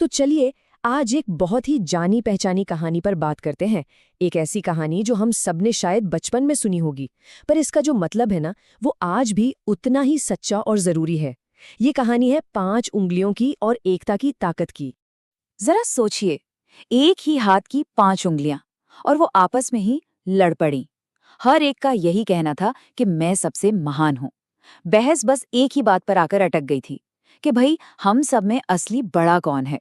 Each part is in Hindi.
तो चलिए आज एक बहुत ही जानी पहचानी कहानी पर बात करते हैं। एक ऐसी कहानी जो हम सबने शायद बचपन में सुनी होगी, पर इसका जो मतलब है ना, वो आज भी उतना ही सच्चा और जरूरी है। ये कहानी है 5 उंगलियों की और एकता की ताकत की। जरा सोचिए, एक ही हाथ की 5 उंगलियां और वो आपस में ही लड़ पड़ी। हर एक का यही कहना था कि मैं सबसे महान हूं। बहस बस एक ही बात पर आकर अटक गई थी कि भाई हम सब में असली बड़ा कौन है।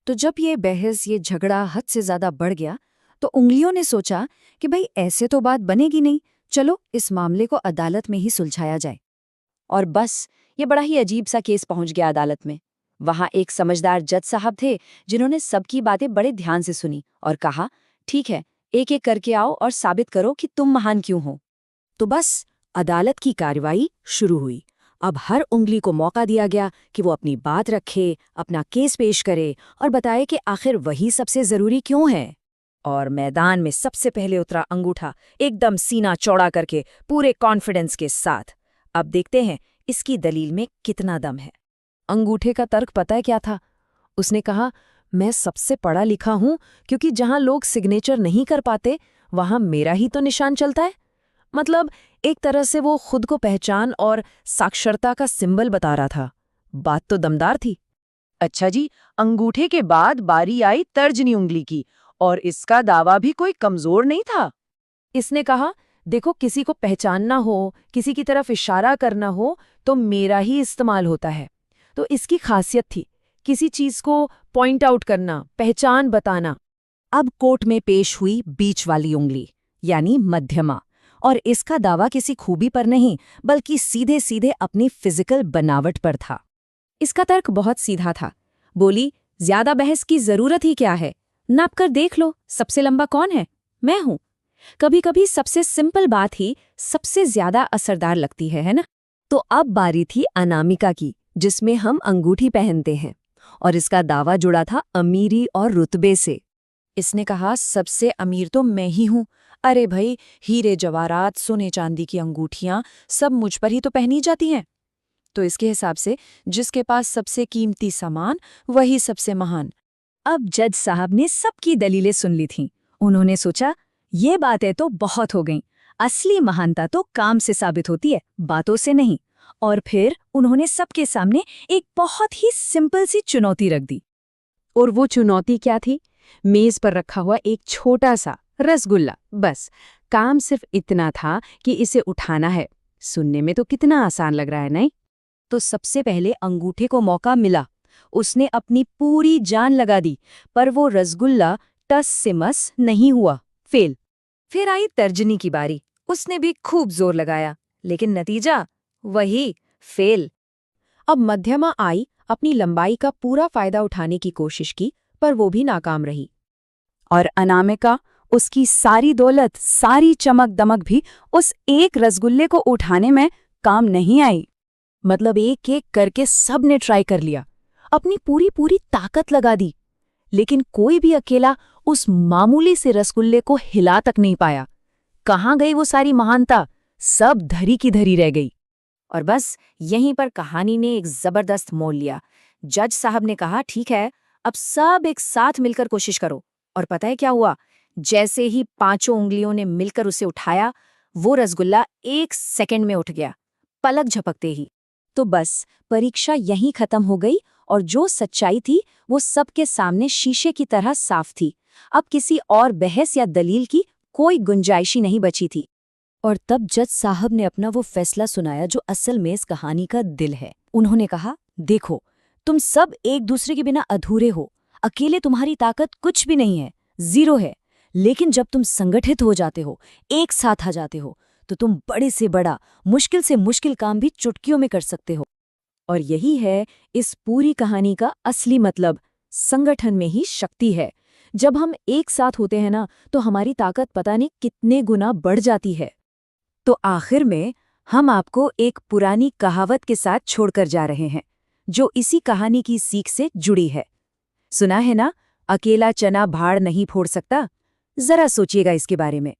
तो जब ये झगड़ा हद से ज्यादा बढ़ गया, तो उंगलियों ने सोचा कि भाई ऐसे तो बात बनेगी नहीं, चलो इस मामले को अदालत में ही सुलझाया जाए। और बस ये बड़ा ही अजीब सा केस पहुंच गया अदालत में। वहां एक समझदार जज साहब थे जिन्होंने सबकी बातें बड़े ध्यान से सुनी और कहा, ठीक है, एक एक करके आओ और साबित करो कि तुम महान क्यों हो। तो बस अदालत की कार्रवाई शुरू हुई। अब हर उंगली को मौका दिया गया कि वो अपनी बात रखे, अपना केस पेश करे और बताए कि आखिर वही सबसे जरूरी क्यों है। और मैदान में सबसे पहले उतरा अंगूठा, एकदम सीना चौड़ा करके, पूरे कॉन्फिडेंस के साथ। अब देखते हैं इसकी दलील में कितना दम है। अंगूठे का तर्क पता है क्या था? उसने कहा, मैं सबसे पढ़ा लिखा हूं, क्योंकि जहां लोग सिग्नेचर नहीं कर पाते वहां मेरा ही तो निशान चलता है। मतलब एक तरह से वो खुद को पहचान और साक्षरता का सिंबल बता रहा था। बात तो दमदार थी। अच्छा जी, अंगूठे के बाद बारी आई तर्जनी उंगली की, और इसका दावा भी कोई कमजोर नहीं था। इसने कहा, देखो, किसी को पहचानना हो, किसी की तरफ इशारा करना हो, तो मेरा ही इस्तेमाल होता है। तो इसकी खासियत थी किसी चीज को पॉइंट आउट करना, पहचान बताना। अब कोर्ट में पेश हुई बीच वाली उंगली, यानी मध्यमा, और इसका दावा किसी खूबी पर नहीं, बल्कि सीधे सीधे अपनी फिजिकल बनावट पर था। इसका तर्क बहुत सीधा था। बोली, ज्यादा बहस की जरूरत ही क्या है, नाप कर देख लो, सबसे लंबा कौन है? मैं हूं। कभी कभी सबसे सिंपल बात ही सबसे ज्यादा असरदार लगती है ना? तो अब बारी थी अनामिका की, जिसमें हम अंगूठी पहनते हैं, और इसका दावा जुड़ा था अमीरी और रुतबे से। इसने कहा, सबसे अमीर तो मैं ही हूं। अरे भाई, हीरे जवाहरात, सोने चांदी की अंगूठियां सब मुझ पर ही तो पहनी जाती हैं। तो इसके हिसाब से जिसके पास सबसे कीमती सामान, वही सबसे महान। अब जज साहब ने सबकी दलीलें सुन ली थीं। उन्होंने सोचा, ये बातें तो बहुत हो गईं। असली महानता तो काम से साबित होती है, बातों से नहीं। और फिर उन्होंने सबके सामने एक बहुत ही सिंपल सी चुनौती रख दी। और वो चुनौती क्या थी? मेज पर रखा हुआ एक छोटा सा रसगुल्ला। बस काम सिर्फ इतना था कि इसे उठाना है। सुनने में तो कितना आसान लग रहा है, नहीं? तो सबसे पहले अंगूठे को मौका मिला। उसने अपनी पूरी जान लगा दी, पर वो रसगुल्ला टस से मस नहीं हुआ, फेल। फिर आई तर्जनी की बारी। उसने भी खूब जोर लगाया, लेकिन नतीजा वही, फेल। अब मध्यमा आई, अपनी लंबाई का पूरा फायदा उठाने की कोशिश की, पर वो भी नाकाम रही। और अनामिका, उसकी सारी दौलत, सारी चमक दमक भी उस एक रसगुल्ले को उठाने में काम नहीं आई। मतलब एक एक करके सबने ट्राई कर लिया, अपनी पूरी पूरी ताकत लगा दी, लेकिन कोई भी अकेला उस मामूली से रसगुल्ले को हिला तक नहीं पाया। कहाँ गई वो सारी महानता? सब धरी की धरी रह गई। और बस यहीं पर कहानी ने एक जबरदस्त मोड़ लिया। जज साहब ने कहा, ठीक है, अब सब एक साथ मिलकर कोशिश करो। और पता है क्या हुआ? जैसे ही 5 उंगलियों ने मिलकर उसे उठाया, वो रसगुल्ला 1 सेकंड में उठ गया, पलक झपकते ही। तो बस परीक्षा यहीं खत्म हो गई, और जो सच्चाई थी वो सबके सामने शीशे की तरह साफ थी। अब किसी और बहस या दलील की कोई गुंजाइश ही नहीं बची थी। और तब जज साहब ने अपना वो फैसला सुनाया जो असल में इस कहानी का दिल है। उन्होंने कहा, देखो, तुम सब एक दूसरे के बिना अधूरे हो। अकेले तुम्हारी ताकत कुछ भी नहीं है, जीरो है। लेकिन जब तुम संगठित हो जाते हो, एक साथ आ जाते हो, तो तुम बड़े से बड़ा, मुश्किल से मुश्किल काम भी चुटकियों में कर सकते हो। और यही है इस पूरी कहानी का असली मतलब। संगठन में ही शक्ति है। जब हम एक साथ होते हैं ना, तो हमारी ताकत पता नहीं कितने गुना बढ़ जाती है। तो आखिर में हम आपको एक पुरानी कहावत के साथ छोड़कर जा रहे हैं, जो इसी कहानी की सीख से जुड़ी है। सुना है ना, अकेला चना भाड़ नहीं फोड़ सकता? जरा सोचिएगा इसके बारे में।